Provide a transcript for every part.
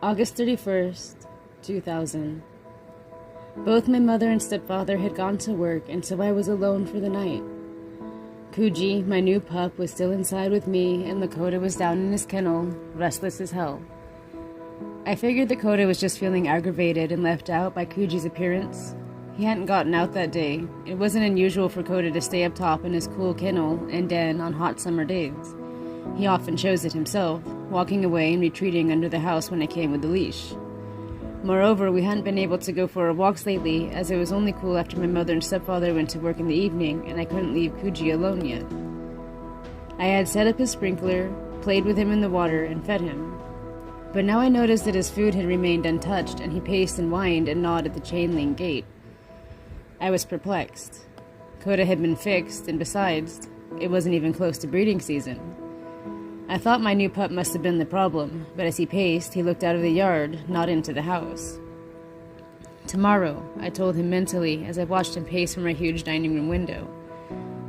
August 31st, 2000. Both my mother and stepfather had gone to work, and so I was alone for the night. Kuji, my new pup, was still inside with me, and Lakota was down in his kennel, restless as hell. I figured Lakota was just feeling aggravated and left out by Kuji's appearance. He hadn't gotten out that day. It wasn't unusual for Lakota to stay up top in his cool kennel and den on hot summer days. He often chose it himself, walking away and retreating under the house when I came with the leash. Moreover, we hadn't been able to go for our walks lately, as it was only cool after my mother and stepfather went to work in the evening, and I couldn't leave Kuji alone yet. I had set up his sprinkler, played with him in the water, and fed him. But now I noticed that his food had remained untouched, and he paced and whined and gnawed at the chain-link gate. I was perplexed. Coda had been fixed, and besides, it wasn't even close to breeding season. I thought my new pup must have been the problem, but as he paced, he looked out of the yard, not into the house. Tomorrow, I told him mentally as I watched him pace from our huge dining room window.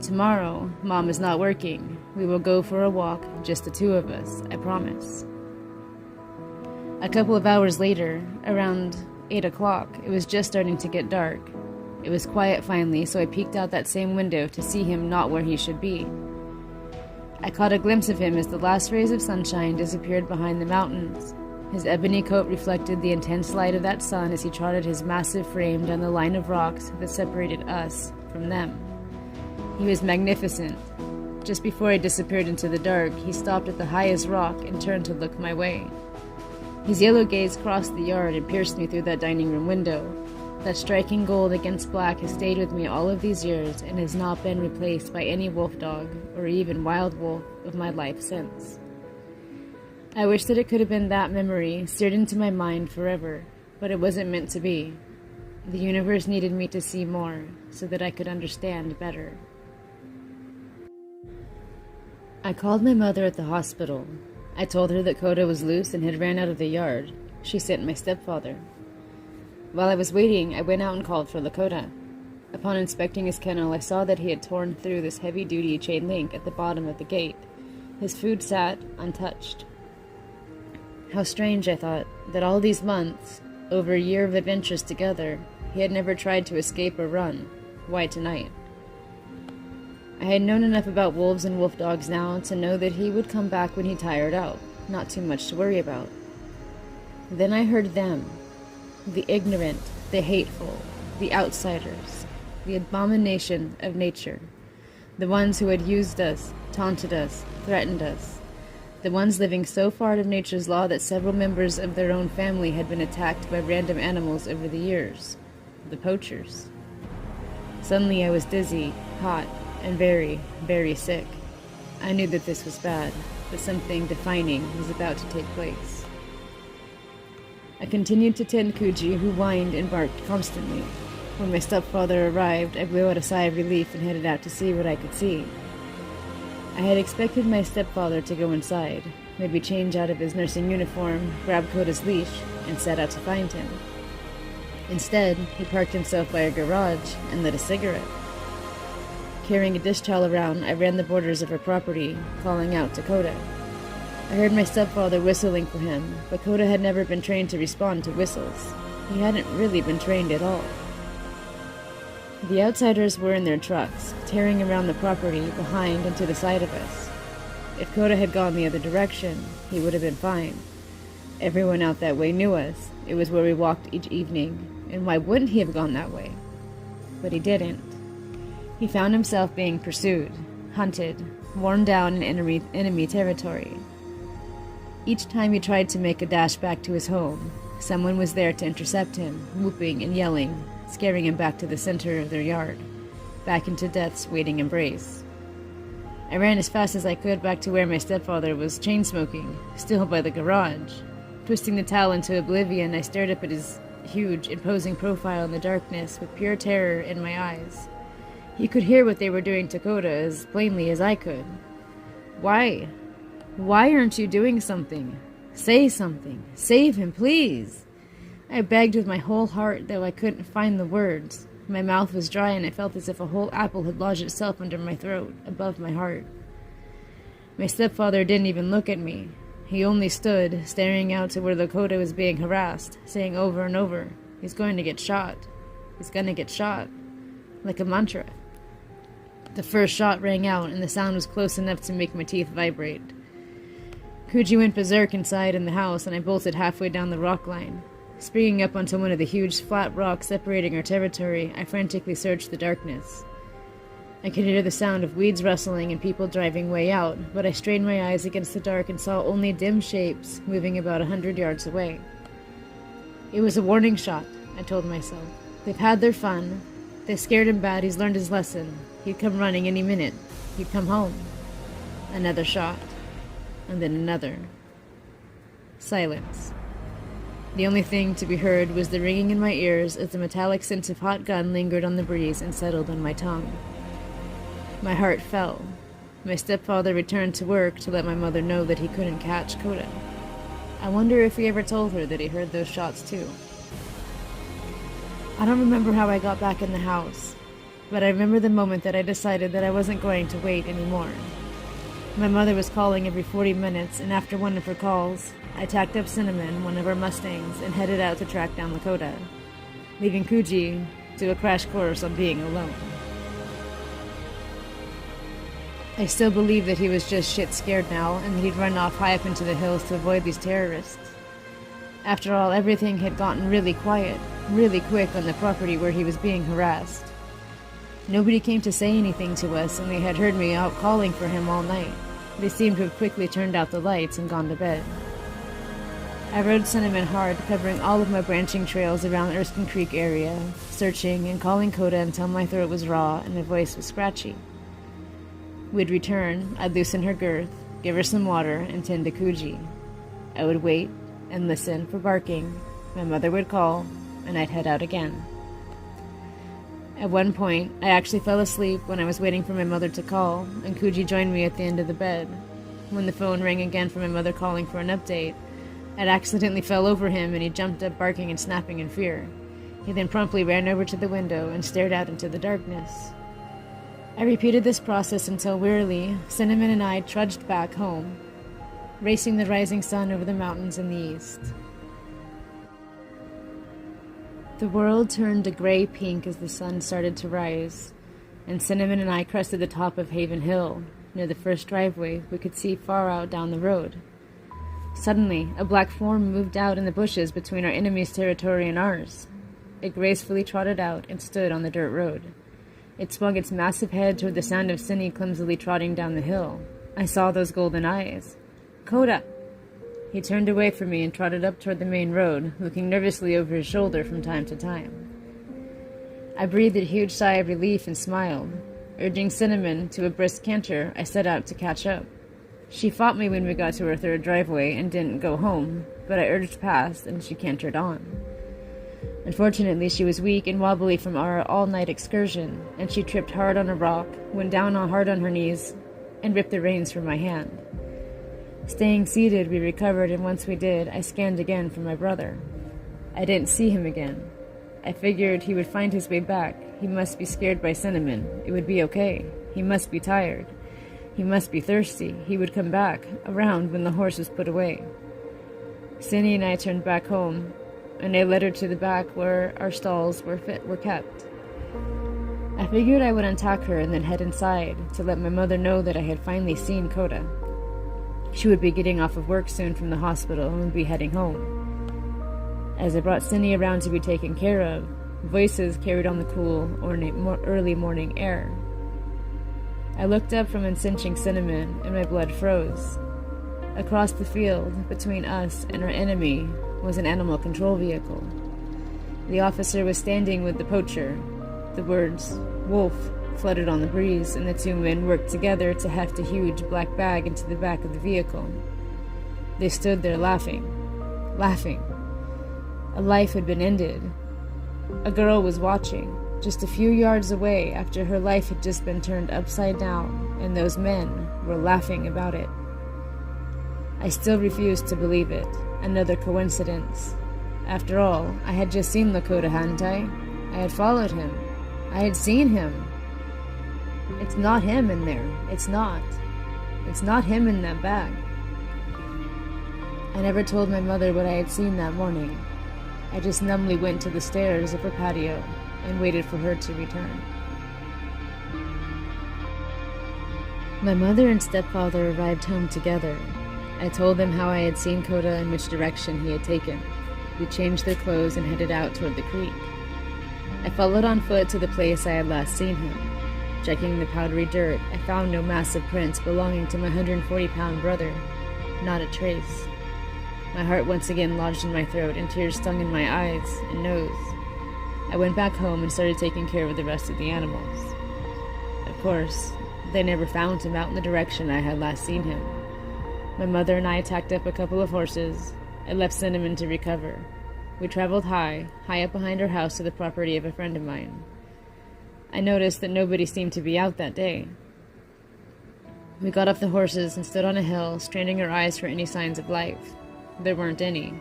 Tomorrow, Mom is not working. We will go for a walk, just the two of us, I promise. A couple of hours later, around 8 o'clock, it was just starting to get dark. It was quiet finally, so I peeked out that same window to see him not where he should be. I caught a glimpse of him as the last rays of sunshine disappeared behind the mountains. His ebony coat reflected the intense light of that sun as he trotted his massive frame down the line of rocks that separated us from them. He was magnificent. Just before he disappeared into the dark, he stopped at the highest rock and turned to look my way. His yellow gaze crossed the yard and pierced me through that dining room window. That striking gold against black has stayed with me all of these years and has not been replaced by any wolf dog or even wild wolf of my life since. I wish that it could have been that memory seared into my mind forever, but it wasn't meant to be. The universe needed me to see more so that I could understand better. I called my mother at the hospital. I told her that Coda was loose and had ran out of the yard. She sent my stepfather. While I was waiting, I went out and called for Lakota. Upon inspecting his kennel, I saw that he had torn through this heavy-duty chain link at the bottom of the gate. His food sat untouched. How strange, I thought, that all these months, over a year of adventures together, he had never tried to escape or run. Why tonight? I had known enough about wolves and wolf dogs now to know that he would come back when he tired out, not too much to worry about. Then I heard them. The ignorant, the hateful, the outsiders, the abomination of nature, the ones who had used us, taunted us, threatened us, the ones living so far out of nature's law that several members of their own family had been attacked by random animals over the years, the poachers. Suddenly I was dizzy, hot, and very, very sick. I knew that this was bad, that something defining was about to take place. I continued to tend Kuji, who whined and barked constantly. When my stepfather arrived, I blew out a sigh of relief and headed out to see what I could see. I had expected my stepfather to go inside, maybe change out of his nursing uniform, grab Coda's leash, and set out to find him. Instead, he parked himself by a garage and lit a cigarette. Carrying a dish towel around, I ran the borders of her property, calling out to Coda. I heard my stepfather whistling for him, but Coda had never been trained to respond to whistles. He hadn't really been trained at all. The outsiders were in their trucks, tearing around the property behind and to the side of us. If Coda had gone the other direction, he would have been fine. Everyone out that way knew us. It was where we walked each evening, and why wouldn't he have gone that way? But he didn't. He found himself being pursued, hunted, worn down in enemy territory. Each time he tried to make a dash back to his home, someone was there to intercept him, whooping and yelling, scaring him back to the center of their yard, back into death's waiting embrace. I ran as fast as I could back to where my stepfather was chain-smoking, still by the garage. Twisting the towel into oblivion, I stared up at his huge, imposing profile in the darkness with pure terror in my eyes. He could hear what they were doing to Coda as plainly as I could. Why? Why aren't you doing something? Say something. Save him, please. I begged with my whole heart, though I couldn't find the words. My mouth was dry, and I felt as if a whole apple had lodged itself under my throat, above my heart. My stepfather didn't even look at me. He only stood, staring out to where Lakota was being harassed, saying over and over, "He's going to get shot. He's going to get shot," like a mantra. The first shot rang out, and the sound was close enough to make my teeth vibrate. Kuji went berserk inside in the house, and I bolted halfway down the rock line. Springing up onto one of the huge flat rocks separating our territory, I frantically searched the darkness. I could hear the sound of weeds rustling and people driving way out, but I strained my eyes against the dark and saw only dim shapes moving about 100 yards away. It was a warning shot, I told myself. They've had their fun. They scared him bad. He's learned his lesson. He'd come running any minute. He'd come home. Another shot. And then another. Silence. The only thing to be heard was the ringing in my ears as the metallic scent of hot gun lingered on the breeze and settled on my tongue. My heart fell. My stepfather returned to work to let my mother know that he couldn't catch Coda. I wonder if he ever told her that he heard those shots too. I don't remember how I got back in the house, but I remember the moment that I decided that I wasn't going to wait anymore. My mother was calling every 40 minutes, and after one of her calls, I tacked up Cinnamon, one of our Mustangs, and headed out to track down Lakota, leaving Kuji to a crash course on being alone. I still believe that he was just shit scared now, and that he'd run off high up into the hills to avoid these terrorists. After all, everything had gotten really quiet, really quick on the property where he was being harassed. Nobody came to say anything to us, and they had heard me out calling for him all night. They seemed to have quickly turned out the lights and gone to bed. I rode Cinnamon hard, covering all of my branching trails around Erskine Creek area, searching and calling Coda until my throat was raw and my voice was scratchy. We'd return, I'd loosen her girth, give her some water, and tend to Kuji. I would wait and listen for barking. My mother would call, and I'd head out again. At one point, I actually fell asleep when I was waiting for my mother to call, and Kuji joined me at the end of the bed. When the phone rang again for my mother calling for an update, I'd accidentally fell over him, and he jumped up barking and snapping in fear. He then promptly ran over to the window and stared out into the darkness. I repeated this process until wearily, Cinnamon and I trudged back home, racing the rising sun over the mountains in the east. The world turned a gray-pink as the sun started to rise, and Cinnamon and I crested the top of Haven Hill. Near the first driveway, we could see far out down the road. Suddenly, a black form moved out in the bushes between our enemy's territory and ours. It gracefully trotted out and stood on the dirt road. It swung its massive head toward the sound of Cindy clumsily trotting down the hill. I saw those golden eyes. "Coda!" He turned away from me and trotted up toward the main road, looking nervously over his shoulder from time to time. I breathed a huge sigh of relief and smiled. Urging Cinnamon to a brisk canter, I set out to catch up. She fought me when we got to her third driveway and didn't go home, but I urged past and she cantered on. Unfortunately, she was weak and wobbly from our all-night excursion, and she tripped hard on a rock, went down hard on her knees, and ripped the reins from my hand. Staying seated, we recovered, and once we did, I scanned again for my brother. I didn't see him again. I figured he would find his way back. He must be scared by Cinnamon. It would be okay. He must be tired. He must be thirsty. He would come back, around when the horse was put away. Cindy and I turned back home, and I led her to the back where our stalls were kept. I figured I would untack her and then head inside to let my mother know that I had finally seen Coda. She would be getting off of work soon from the hospital and would be heading home. As I brought Cindy around to be taken care of, voices carried on the cool, early morning air. I looked up from uncinching Cinnamon, and my blood froze. Across the field, between us and our enemy, was an animal control vehicle. The officer was standing with the poacher. The words, "Wolf," fluttered on the breeze, and the two men worked together to heft a huge black bag into the back of the vehicle. They stood there laughing. A life had been ended. A girl was watching, just a few yards away after her life had just been turned upside down, and those men were laughing about it. I still refused to believe it. Another coincidence. After all, I had just seen Lakota, hadn't I? I had followed him. I had seen him. It's not him in there. It's not. It's not him in that bag. I never told my mother what I had seen that morning. I just numbly went to the stairs of her patio and waited for her to return. My mother and stepfather arrived home together. I told them how I had seen Kota and which direction he had taken. We changed their clothes and headed out toward the creek. I followed on foot to the place I had last seen him. Checking the powdery dirt, I found no massive prints belonging to my 140-pound brother. Not a trace. My heart once again lodged in my throat and tears stung in my eyes and nose. I went back home and started taking care of the rest of the animals. Of course, they never found him out in the direction I had last seen him. My mother and I tacked up a couple of horses. I left Cinnamon to recover. We traveled high up behind our house to the property of a friend of mine. I noticed that nobody seemed to be out that day. We got off the horses and stood on a hill, straining our eyes for any signs of life. There weren't any.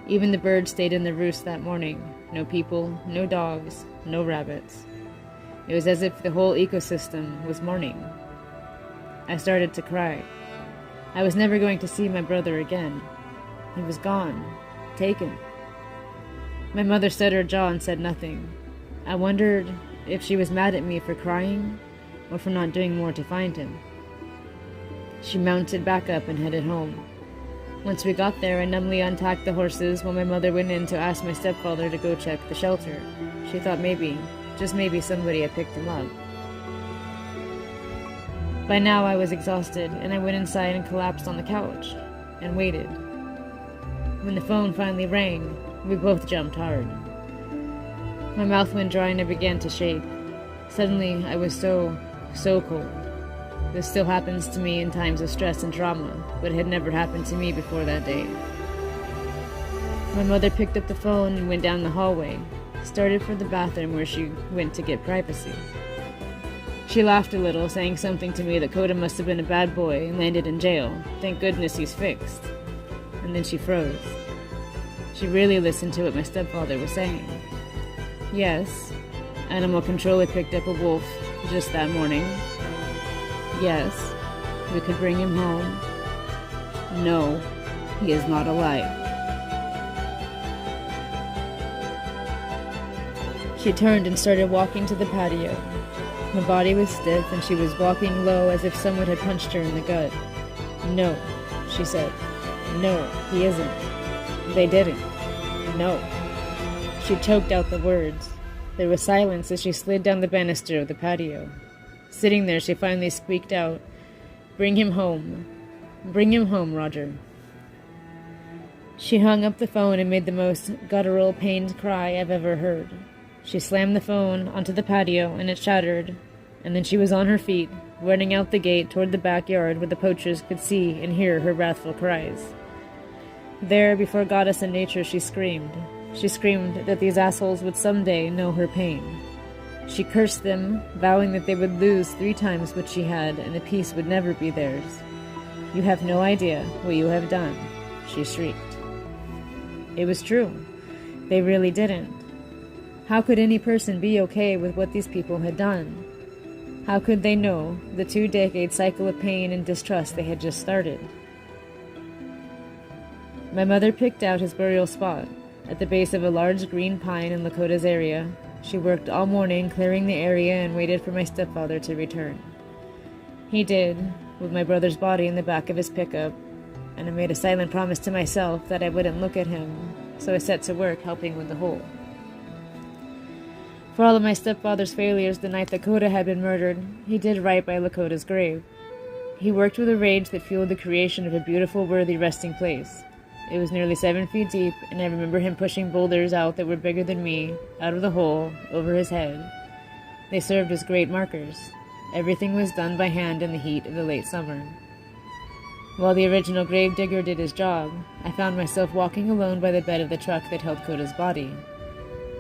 Even the birds stayed in their roost that morning. No people, no dogs, no rabbits. It was as if the whole ecosystem was mourning. I started to cry. I was never going to see my brother again. He was gone. Taken. My mother set her jaw and said nothing. I wondered if she was mad at me for crying or for not doing more to find him. She mounted back up and headed home. Once we got there, I numbly untacked the horses while my mother went in to ask my stepfather to go check the shelter. She thought maybe, just maybe, somebody had picked him up. By now I was exhausted, and I went inside and collapsed on the couch and waited. When the phone finally rang, we both jumped hard. My mouth went dry and I began to shake. Suddenly, I was so cold. This still happens to me in times of stress and trauma, but it had never happened to me before that day. My mother picked up the phone and went down the hallway, started for the bathroom where she went to get privacy. She laughed a little, saying something to me that Kota must have been a bad boy and landed in jail. Thank goodness he's fixed. And then she froze. She really listened to what my stepfather was saying. Yes, animal control had picked up a wolf just that morning. Yes, we could bring him home. No, he is not alive. She turned and started walking to the patio. Her body was stiff and she was walking low as if someone had punched her in the gut. No, she said. No, he isn't. They didn't. No. She choked out the words. There was silence as she slid down the banister of the patio. Sitting there, she finally squeaked out, "Bring him home. Bring him home, Roger." She hung up the phone and made the most guttural, pained cry I've ever heard. She slammed the phone onto the patio, and it shattered, and then she was on her feet, running out the gate toward the backyard where the poachers could see and hear her wrathful cries. There, before Goddess and nature, she screamed. She screamed that these assholes would someday know her pain. She cursed them, vowing that they would lose 3 times what she had, and the peace would never be theirs. "You have no idea what you have done," she shrieked. It was true. They really didn't. How could any person be okay with what these people had done? How could they know the 2-decade cycle of pain and distrust they had just started? My mother picked out his burial spot, at the base of a large green pine in Lakota's area. She worked all morning clearing the area and waited for my stepfather to return. He did, with my brother's body in the back of his pickup, and I made a silent promise to myself that I wouldn't look at him, so I set to work helping with the hole. For all of my stepfather's failures the night that Kota had been murdered, he did right by Lakota's grave. He worked with a rage that fueled the creation of a beautiful, worthy resting place. It was nearly 7 feet deep, and I remember him pushing boulders out that were bigger than me, out of the hole, over his head. They served as great markers. Everything was done by hand in the heat of the late summer. While the original grave digger did his job, I found myself walking alone by the bed of the truck that held Kota's body.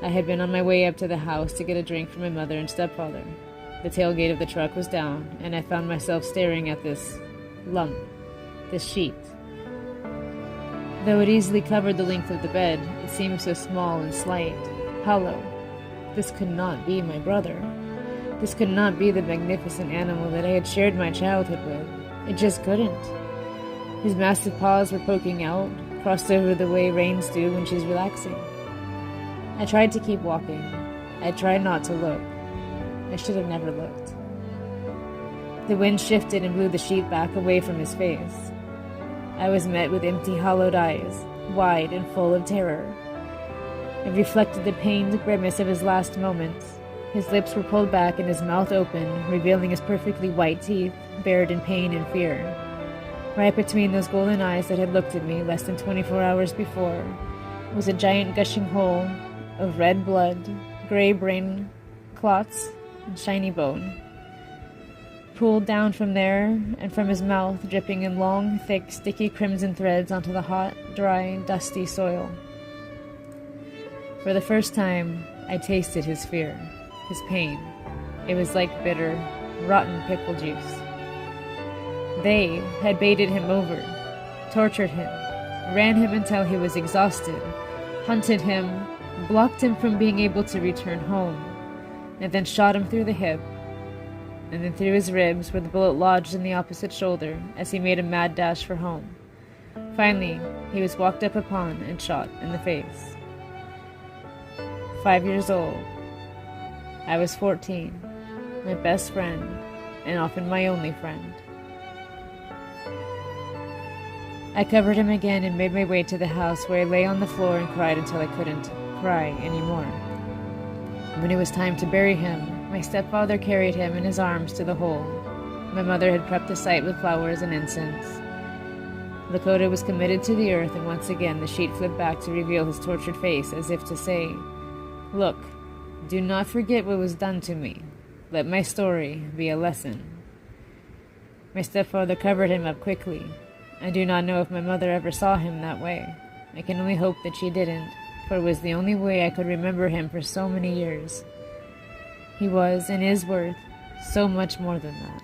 I had been on my way up to the house to get a drink for my mother and stepfather. The tailgate of the truck was down, and I found myself staring at this lump, this sheet. Though it easily covered the length of the bed, it seemed so small and slight, hollow. This could not be my brother. This could not be the magnificent animal that I had shared my childhood with. It just couldn't. His massive paws were poking out, crossed over the way rains do when she's relaxing. I tried to keep walking. I tried not to look. I should have never looked. The wind shifted and blew the sheet back away from his face. I was met with empty, hollowed eyes, wide and full of terror. It reflected the pained grimace of his last moments. His lips were pulled back and his mouth open, revealing his perfectly white teeth, bared in pain and fear. Right between those golden eyes that had looked at me less than 24 hours before was a giant gushing hole of red blood, gray brain clots, and shiny bone. Pooled down from there and from his mouth, dripping in long, thick, sticky crimson threads onto the hot, dry, dusty soil. For the first time, I tasted his fear, his pain. It was like bitter, rotten pickle juice. They had baited him over, tortured him, ran him until he was exhausted, hunted him, blocked him from being able to return home, and then shot him through the hip, and then through his ribs where the bullet lodged in the opposite shoulder as he made a mad dash for home. Finally, he was walked up upon and shot in the face. 5 years old. I was 14, my best friend, and often my only friend. I covered him again and made my way to the house, where I lay on the floor and cried until I couldn't cry anymore. When it was time to bury him, my stepfather carried him in his arms to the hole. My mother had prepped the site with flowers and incense. Lakota was committed to the earth, and once again the sheet flipped back to reveal his tortured face, as if to say, "Look, do not forget what was done to me. Let my story be a lesson." My stepfather covered him up quickly. I do not know if my mother ever saw him that way. I can only hope that she didn't, for it was the only way I could remember him for so many years. He was and is worth so much more than that.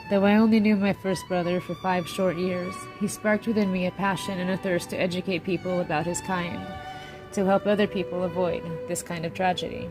Though I only knew my first brother for 5 short years, he sparked within me a passion and a thirst to educate people about his kind, to help other people avoid this kind of tragedy.